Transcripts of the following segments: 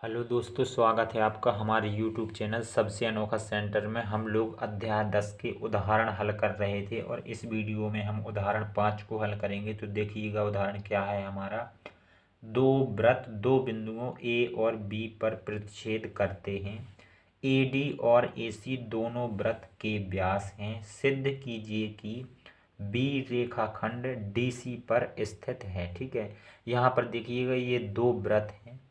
Hello दोस्तों, स्वागत है आपका हमारे यूट्यूब चैनल सबसे अनोखा सेंटर में। हम लोग अध्याय 10 के उदाहरण हल कर रहे थे और इस वीडियो में हम उदाहरण 5 को हल करेंगे। तो देखिएगा उदाहरण क्या है हमारा। दो वृत्त दो बिंदुओं ए और बी पर प्रतिच्छेद करते हैं। ए डी और ए सी दोनों वृत्त के व्यास हैं। सिद्ध कीजिए कि बी रेखाखंड डी सी पर स्थित है। ठीक है, यहाँ पर देखिएगा ये दो वृत्त हैं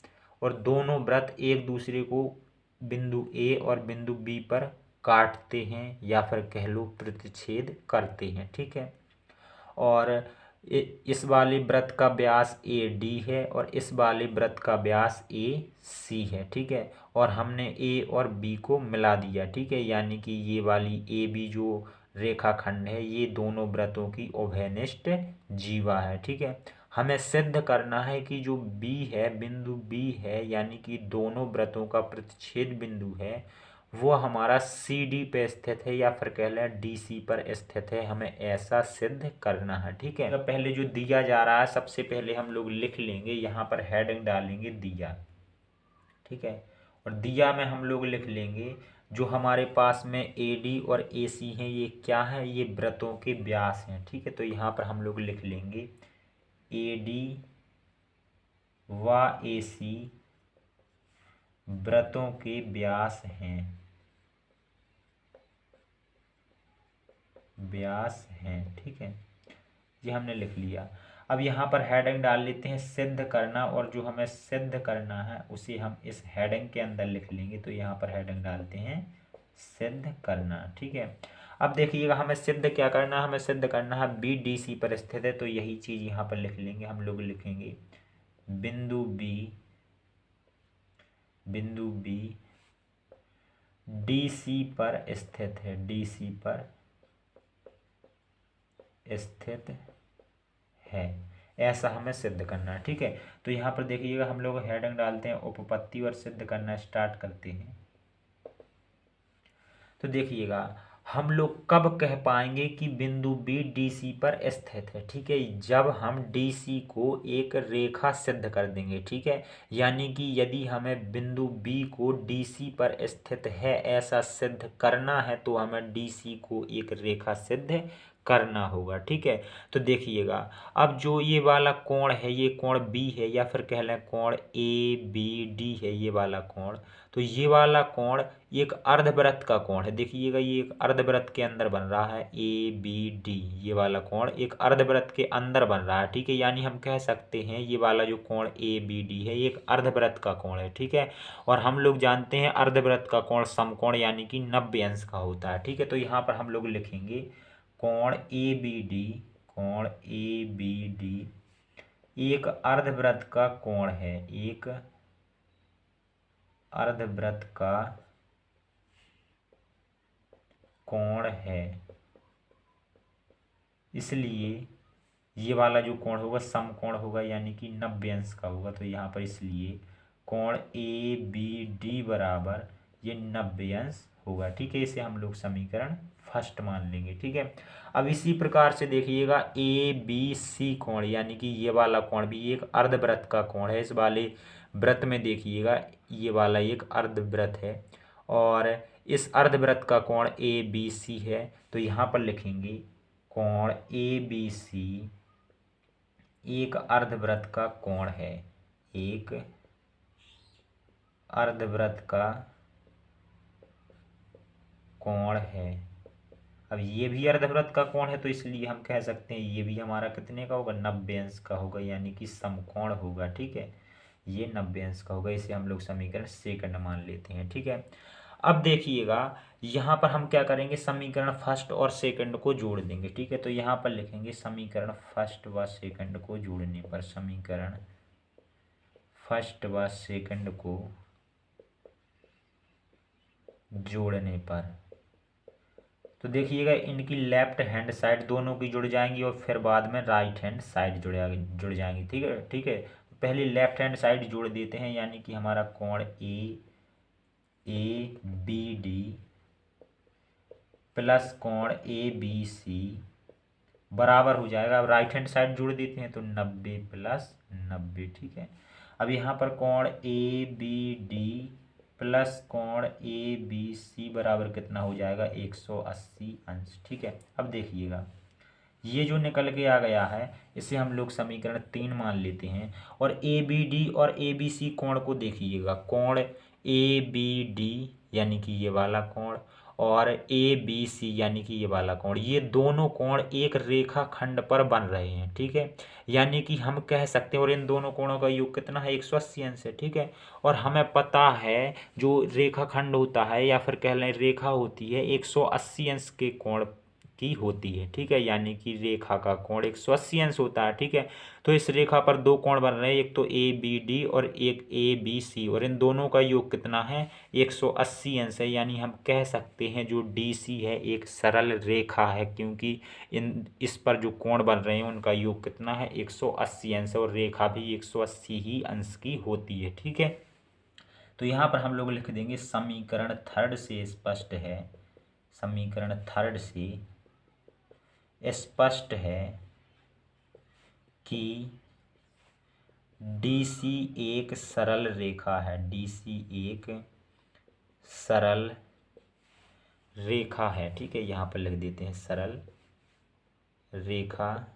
और दोनों वृत्त एक दूसरे को बिंदु ए और बिंदु बी पर काटते हैं या फिर कह लो प्रतिच्छेद करते हैं। ठीक है, और इस वाले वृत्त का व्यास ए डी है और इस वाले वृत्त का व्यास ए सी है। ठीक है, और हमने ए और बी को मिला दिया। ठीक है, यानी कि ये वाली ए बी जो रेखाखंड है ये दोनों वृत्तों की उभयनिष्ठ जीवा है। ठीक है, हमें सिद्ध करना है कि जो बी है, बिंदु बी है, यानी कि दोनों वृत्तों का प्रतिच्छेद बिंदु है, वो हमारा सी डी पे स्थित है या फिर कह लें डी सी पर स्थित है। हमें ऐसा सिद्ध करना है। ठीक है, तो पहले जो दिया जा रहा है सबसे पहले हम लोग लिख लेंगे, यहाँ पर हेडिंग डालेंगे दिया। ठीक है, और दिया में हम लोग लिख लेंगे जो हमारे पास में ए डी और ए सी हैं, ये क्या है, ये वृत्तों के व्यास हैं। ठीक है, तो यहाँ पर हम लोग लिख लेंगे ए डी व ए सी वृत्तों के व्यास हैं, व्यास हैं। ठीक है, ये हमने लिख लिया। अब यहाँ पर हेडिंग डाल लेते हैं सिद्ध करना, और जो हमें सिद्ध करना है उसे हम इस हेडिंग के अंदर लिख लेंगे। तो यहाँ पर हेडिंग डालते हैं सिद्ध करना। ठीक है, अब देखिएगा हमें सिद्ध क्या करना है, हमें सिद्ध करना है बी डी सी पर स्थित है। तो यही चीज़ यहाँ पर लिख लेंगे, हम लोग लिखेंगे बिंदु बी डी सी पर स्थित है, डी सी पर स्थित है, ऐसा हमें सिद्ध करना है। ठीक है, तो यहाँ पर देखिएगा हम लोग हेडिंग डालते हैं उपपत्ति और सिद्ध करना स्टार्ट करते हैं। तो देखिएगा हम लोग कब कह पाएंगे कि बिंदु बी डी सी पर स्थित है। ठीक है, जब हम डी सी को एक रेखा सिद्ध कर देंगे। ठीक है, यानी कि यदि हमें बिंदु बी को डी सी पर स्थित है ऐसा सिद्ध करना है तो हमें डी सी को एक रेखा सिद्ध करना होगा। ठीक है, तो देखिएगा अब जो ये वाला कोण है ये कोण बी है या फिर कह लें कोण ए बी डी है, ये वाला कोण। तो ये वाला कोण एक अर्धवृत्त का कोण है। देखिएगा ये एक अर्धवृत्त के अंदर बन रहा है, ए बी डी, ये वाला कोण एक अर्धवृत्त के अंदर बन रहा है। ठीक है, यानी हम कह सकते हैं ये वाला जो कोण ए बी डी है ये एक अर्धवृत्त का कोण है। ठीक है, और हम लोग जानते हैं अर्धवृत्त का कोण समकोण यानी कि 90 अंश का होता है। ठीक है, तो यहाँ पर हम लोग लिखेंगे कोण ए बी डी, कोण ए बी डी एक अर्धवृत्त का कोण है, एक अर्धवृत्त का कोण है। इसलिए ये वाला जो कोण होगा समकोण होगा यानी कि 90 अंश का होगा। तो यहाँ पर इसलिए कोण ए बी डी बराबर ये 90 अंश होगा। ठीक है, इसे हम लोग समीकरण फर्स्ट मान लेंगे। ठीक है, अब इसी प्रकार से देखिएगा ए बी सी कोण यानी कि ये वाला कोण भी एक अर्धवृत्त का कोण है। इस वाले वृत्त में देखिएगा ये वाला एक अर्धवृत्त है और इस अर्धवृत्त का कोण ए बी सी है। तो यहाँ पर लिखेंगे कोण ए बी सी एक अर्धवृत्त का कोण है, एक अर्धवृत्त का कोण है। अब ये भी अर्धवृत्त का कोण है तो इसलिए हम कह सकते हैं ये भी हमारा कितने का होगा, 90 अंश का होगा, यानी कि समकोण होगा। ठीक है, ये 90 अंश का होगा, इसे हम लोग समीकरण सेकंड मान लेते हैं। ठीक है, अब देखिएगा यहाँ पर हम क्या करेंगे, समीकरण फर्स्ट और सेकंड को जोड़ देंगे। ठीक है, तो यहाँ पर लिखेंगे समीकरण फर्स्ट व सेकंड को जोड़ने पर, समीकरण फर्स्ट व सेकंड को जोड़ने पर तो देखिएगा इनकी लेफ्ट हैंड साइड दोनों की जुड़ जाएंगी और फिर बाद में राइट हैंड साइड जुड़ जाएंगी। ठीक है, ठीक है, पहले लेफ्ट हैंड साइड जोड़ देते हैं, यानी कि हमारा कोण ए बी डी प्लस कोण ए बी सी बराबर हो जाएगा। अब राइट हैंड साइड जोड़ देते हैं तो 90 प्लस 90। ठीक है, अब यहाँ पर कोण ए बी प्लस कोण ए बी सी बराबर कितना हो जाएगा 180 अंश। ठीक है, अब देखिएगा ये जो निकल के आ गया है इसे हम लोग समीकरण 3 मान लेते हैं। और ए बी डी और ए बी सी कोण को देखिएगा, कोण ए बी डी यानी कि ये वाला कोण और ए बी सी यानी कि ये वाला कोण, ये दोनों कोण एक रेखा खंड पर बन रहे हैं। ठीक है, यानी कि हम कह सकते हैं, और इन दोनों कोणों का योग कितना है 180 अंश है। ठीक है, और हमें पता है जो रेखा खंड होता है या फिर कह लें रेखा होती है 180 अंश के कोण की होती है। ठीक है, यानी कि रेखा का कोण 180 अंश होता है। ठीक है, तो इस रेखा पर दो कोण बन रहे हैं, एक तो ए बी डी और एक ए बी सी, और इन दोनों का योग कितना है 180 अंश है। यानी हम कह सकते हैं जो डी सी है एक सरल रेखा है, क्योंकि इस पर जो कोण बन रहे हैं उनका योग कितना है 180 अंश, और रेखा भी 180 ही अंश की होती है। ठीक है, तो यहाँ पर हम लोग लिख देंगे समीकरण थर्ड से स्पष्ट है, समीकरण थर्ड से स्पष्ट है कि DC एक सरल रेखा है, DC एक सरल रेखा है। ठीक है, यहाँ पर लिख देते हैं सरल रेखा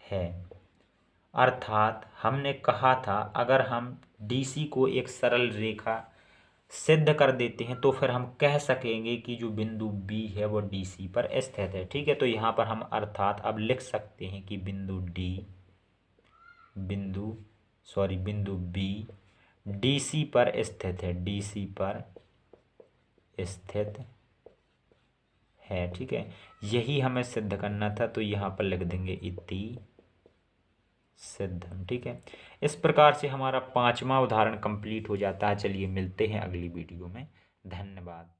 है। अर्थात हमने कहा था अगर हम DC को एक सरल रेखा सिद्ध कर देते हैं तो फिर हम कह सकेंगे कि जो बिंदु B है वो DC पर स्थित है। ठीक है, तो यहाँ पर हम अर्थात अब लिख सकते हैं कि बिंदु B DC पर स्थित है, DC पर स्थित है। ठीक है, यही हमें सिद्ध करना था, तो यहाँ पर लिख देंगे इति सिद्धम। ठीक है, इस प्रकार से हमारा 5वां उदाहरण कंप्लीट हो जाता है। चलिए मिलते हैं अगली वीडियो में, धन्यवाद।